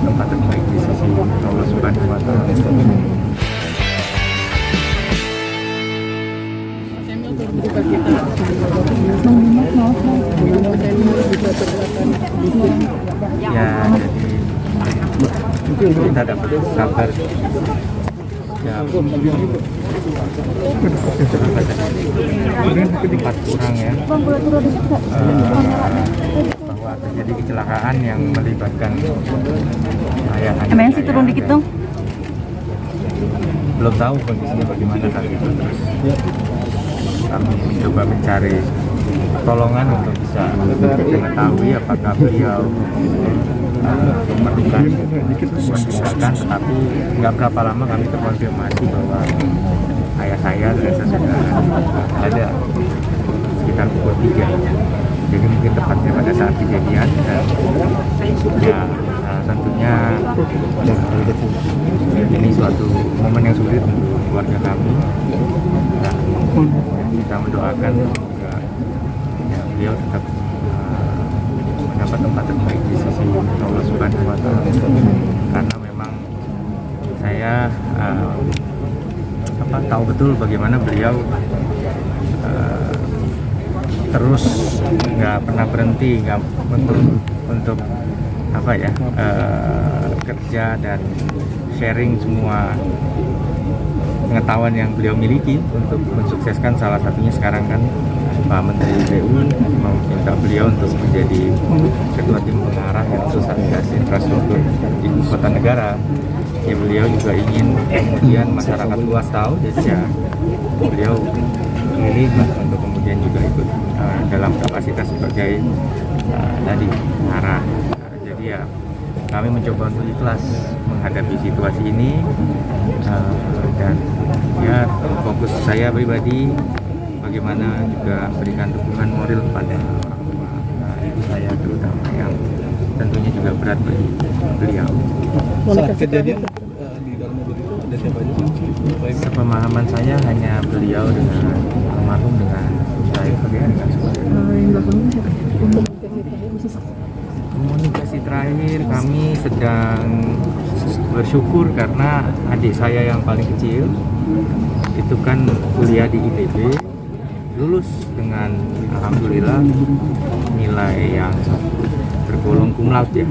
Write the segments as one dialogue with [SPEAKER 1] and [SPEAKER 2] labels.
[SPEAKER 1] tempat terbaik di sisi Allah Subhanahu wa Ta'ala. Ya, jadi kita dapat kabar ya empat kurang ya, bahwa terjadi kecelakaan yang melibatkan ayah.
[SPEAKER 2] Emang sih turun dikit dong.
[SPEAKER 1] Belum tahu kondisinya bagaimana saat itu. Terus kami mencoba mencari pertolongan untuk bisa mengetahui apakah beliau memerlukan tindakan, tetapi nggak berapa lama kami terkonfirmasi bahwa ayah saya terasa sudah ada sekitar pukul 3. Jadi mungkin tepatnya pada saat kejadian, dan ya tentunya ini suatu momen yang sulit untuk keluarga kami, dan kita mendoakan juga ya, beliau tetap mendapat tempat terbaik di sisi Allah Subhanahu wa Ta'ala. Karena memang saya tahu betul bagaimana beliau terus nggak pernah berhenti untuk kerja dan sharing semua pengetahuan yang beliau miliki untuk mensukseskan, salah satunya sekarang kan Pak Menteri PU meminta beliau untuk menjadi ketua tim pengarah yang sosialisasi infrastruktur ibu kota negara. Ya, beliau juga ingin kemudian masyarakat luas tahu, jadi ya beliau pilih untuk kemudian juga ikut dalam kapasitas sebagai tadi pengarah. Jadi ya kami mencoba untuk ikhlas menghadapi situasi ini, dan ya fokus saya pribadi bagaimana juga berikan dukungan moral kepada ibu saya terutama yang tentunya juga berat bagi beliau.
[SPEAKER 3] Saat kejadian di dalam mobil itu ada siapa aja?
[SPEAKER 1] Sepemahaman saya hanya beliau dengan almarhum dengan saya dengan komunikasi terakhir kami sedang bersyukur karena adik saya yang paling kecil itu kan kuliah di ITB, lulus dengan alhamdulillah nilai yang tergolong cum laude ya,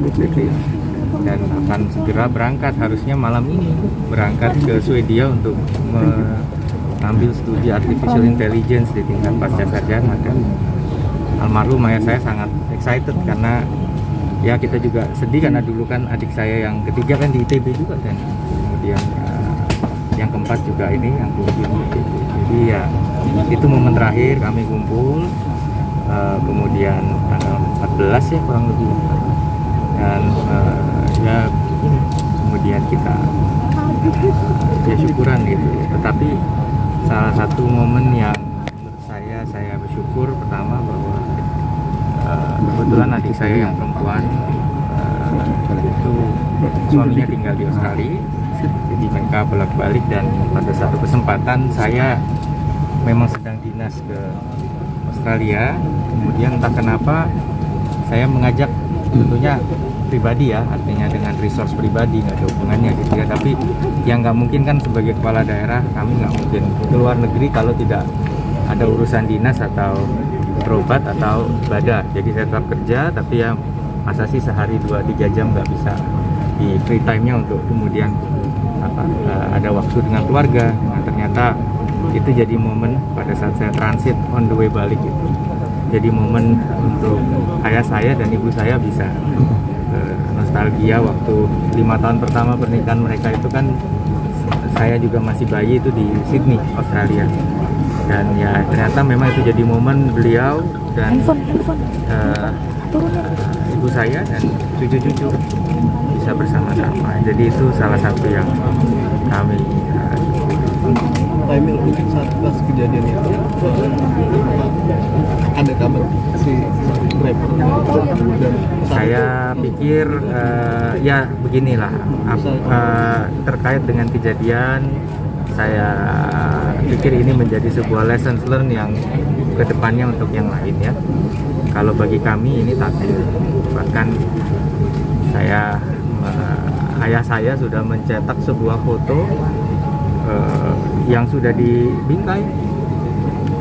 [SPEAKER 1] dan akan segera berangkat, harusnya malam ini berangkat ke Swedia untuk mengambil studi artificial intelligence di tingkat pasca sarjana. Dan almarhum ayah saya sangat excited karena ya kita juga sedih karena dulu kan adik saya yang ketiga kan di ITB juga, dan kemudian yang keempat juga ini yang kuliah di ITB. Jadi ya itu momen terakhir kami kumpul, kemudian tanggal 14 ya kurang lebih, dan ya begini, kemudian kita ya syukuran gitu. Tetapi salah satu momen yang menurut saya bersyukur pertama bahwa kebetulan adik saya yang perempuan itu suaminya tinggal di Australia, jadi mereka bolak-balik, dan pada satu kesempatan saya memang sedang dinas ke Australia, kemudian entah kenapa saya mengajak, tentunya pribadi ya, artinya dengan resource pribadi, nggak ada hubungannya gitu ya, tapi yang nggak mungkin kan sebagai kepala daerah kami nggak mungkin ke luar negeri kalau tidak ada urusan dinas atau berobat atau ibadah. Jadi saya tetap kerja, tapi ya masa sih sehari 2-3 jam nggak bisa di free time-nya untuk kemudian ada waktu dengan keluarga. Nah, ternyata itu jadi momen pada saat saya transit on the way balik itu, jadi momen untuk ayah saya dan ibu saya bisa nostalgia waktu 5 tahun pertama pernikahan mereka itu kan saya juga masih bayi itu di Sydney, Australia. Dan ya ternyata memang itu jadi momen beliau dan ibu saya dan cucu-cucu bisa bersama-sama. Jadi itu salah satu yang kami
[SPEAKER 3] Emil, mungkin saat pas kejadian itu ada kabar si driver dan
[SPEAKER 1] saya pikir ya beginilah terkait dengan kejadian, saya pikir ini menjadi sebuah lesson learned yang kedepannya untuk yang lain ya. Kalau bagi kami ini takdir, bahkan saya ayah saya sudah mencetak sebuah foto yang sudah dibingkai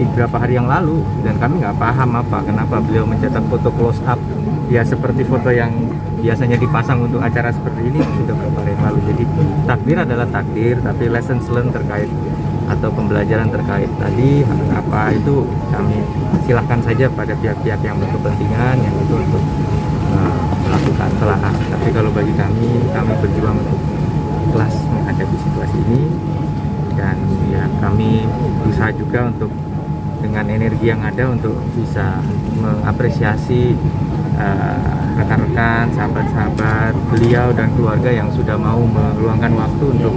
[SPEAKER 1] beberapa hari yang lalu, dan kami nggak paham kenapa beliau mencetak foto close up ya seperti foto yang biasanya dipasang untuk acara seperti ini sudah beberapa hari yang lalu. Jadi takdir adalah takdir, tapi lessons learned terkait atau pembelajaran terkait tadi apa itu kami silahkan saja pada pihak-pihak yang berkepentingan yang itu untuk melakukan telaah. Tapi kalau bagi kami berjuang untuk ikhlas menghadapi situasi ini, dan ya kami berusaha juga untuk dengan energi yang ada untuk bisa mengapresiasi rekan-rekan, sahabat-sahabat beliau dan keluarga yang sudah mau meluangkan waktu untuk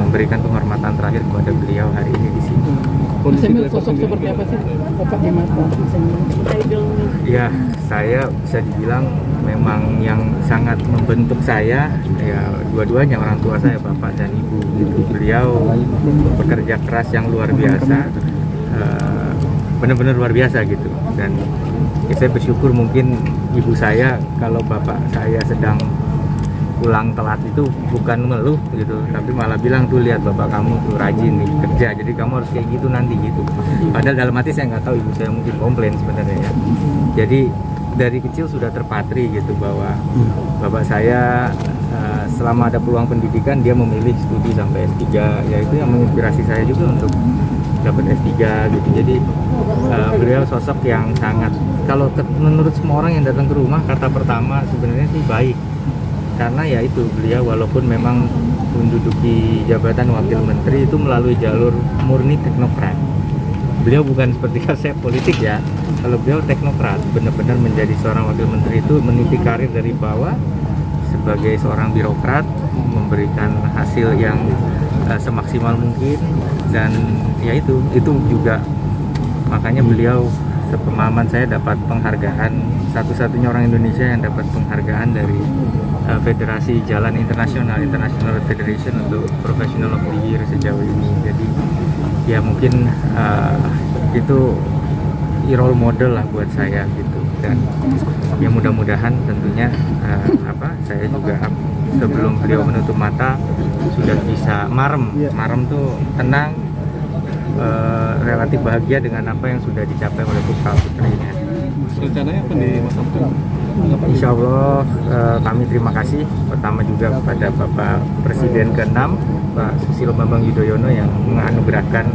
[SPEAKER 1] memberikan penghormatan terakhir kepada beliau hari ini di sini.
[SPEAKER 3] Mas Emil sosok seperti apa sih Bapak di mata Mas Emil?
[SPEAKER 1] Ya, saya bisa dibilang memang yang sangat membentuk saya ya dua-duanya, orang tua saya, bapak dan ibu. Beliau bekerja keras yang luar biasa, benar-benar luar biasa gitu. Dan ya, saya bersyukur mungkin ibu saya kalau bapak saya sedang pulang telat itu bukan mengeluh gitu, tapi malah bilang tuh lihat bapak kamu tuh rajin nih kerja, jadi kamu harus kayak gitu nanti gitu. Padahal dalam hati saya nggak tahu ibu saya mungkin komplain sebenarnya ya. Jadi dari kecil sudah terpatri gitu bahwa bapak saya selama ada peluang pendidikan dia memilih studi sampai S3, ya itu yang menginspirasi saya juga untuk dapat S3 gitu. Jadi beliau sosok yang sangat, kalau menurut semua orang yang datang ke rumah, kata pertama sebenarnya sih baik. Karena ya itu beliau walaupun memang menduduki jabatan wakil menteri itu melalui jalur murni teknokrat. Beliau bukan seperti saya politik ya. Kalau beliau teknokrat, benar-benar menjadi seorang wakil menteri itu meniti karir dari bawah sebagai seorang birokrat, memberikan hasil yang semaksimal mungkin, dan ya itu juga makanya beliau sepemahaman saya dapat penghargaan, satu-satunya orang Indonesia yang dapat penghargaan dari Federasi Jalan Internasional, International Federation untuk Professional of the Year sejauh ini. Jadi ya mungkin itu role model lah buat saya gitu, dan ya mudah-mudahan tentunya saya juga sebelum beliau menutup mata sudah bisa marem tuh tenang, relatif bahagia dengan apa yang sudah dicapai oleh putra putrinya.
[SPEAKER 3] Rencananya apa di masa depan?
[SPEAKER 1] Insya Allah kami terima kasih pertama juga kepada Bapak Presiden ke-6 Pak Susilo Bambang Yudhoyono yang menganugerahkan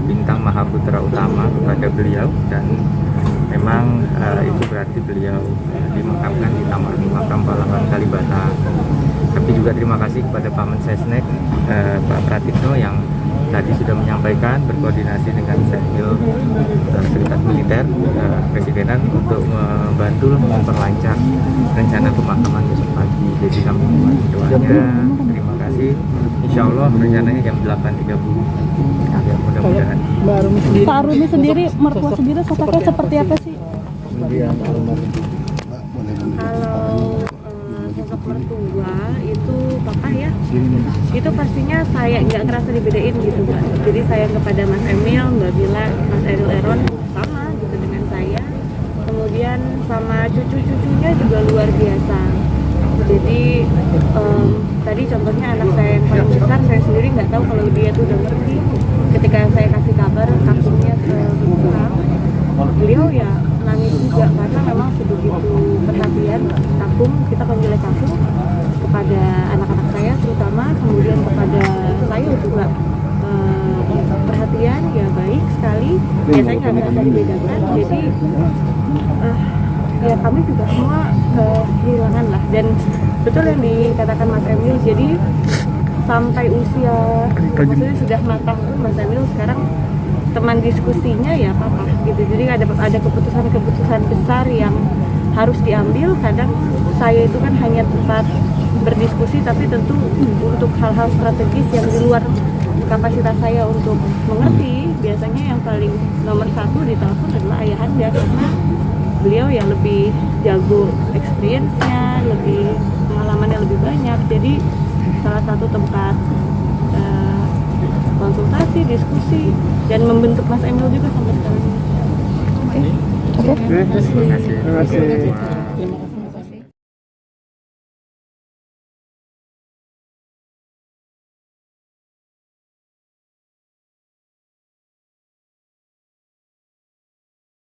[SPEAKER 1] bintang Mahaputra Utama kepada beliau, dan memang itu berarti beliau dimakamkan di Taman Makam Pahlawan Kalibata. Tapi juga terima kasih kepada Pak Mensesnek Pak Pratikno yang tadi sudah menyampaikan berkoordinasi dengan Sekmil Sekretariat Militer Presidenan untuk membantu memperlancar rencana pemakaman besok pagi. Jadi kami mohon doanya, terima kasih. Insya Allah rencananya jam 8.30. Ya, mudah-mudahan.
[SPEAKER 2] Pak Rumi sendiri, mertua sendiri sosoknya seperti apa sih?
[SPEAKER 4] Kalau sosok mertua itu papa ya, itu pastinya saya nggak ngerasa dibedain gitu Mbak. Jadi sayang kepada Mas Emil, Mbak Bila, Mas Eril Eron sama gitu dengan saya. Kemudian sama cucu-cucunya juga luar biasa. Jadi tadi contohnya anak saya yang paling besar, saya sendiri nggak tahu kalau dia tuh udah ngerti. Ketika saya kasih kabar kampungnya ke Bukang, beliau ya nangis juga karena memang sebegitu perhatian Kampung, kita pemilik Kampung kepada anak-anak saya terutama, kemudian kepada saya juga perhatian ya baik sekali. Biasanya nggak merasa dibedakan, jadi ya kami juga semua kehilangan lah. Dan betul yang dikatakan Mas Emil, jadi sampai usia maksudnya sudah matang pun Mas Emil sekarang teman diskusinya ya papa gitu. Jadi ada keputusan besar yang harus diambil. Kadang saya itu kan hanya tempat berdiskusi, tapi tentu untuk hal-hal strategis yang di luar kapasitas saya untuk mengerti, biasanya yang paling nomor satu di telepon adalah ayahanda, karena beliau yang lebih jago experience-nya, lebih pengalamannya lebih banyak. Jadi salah satu tempat konsultasi, diskusi, dan membentuk Mas Emil juga sampai sekarang.
[SPEAKER 2] Oke.
[SPEAKER 1] Terima kasih.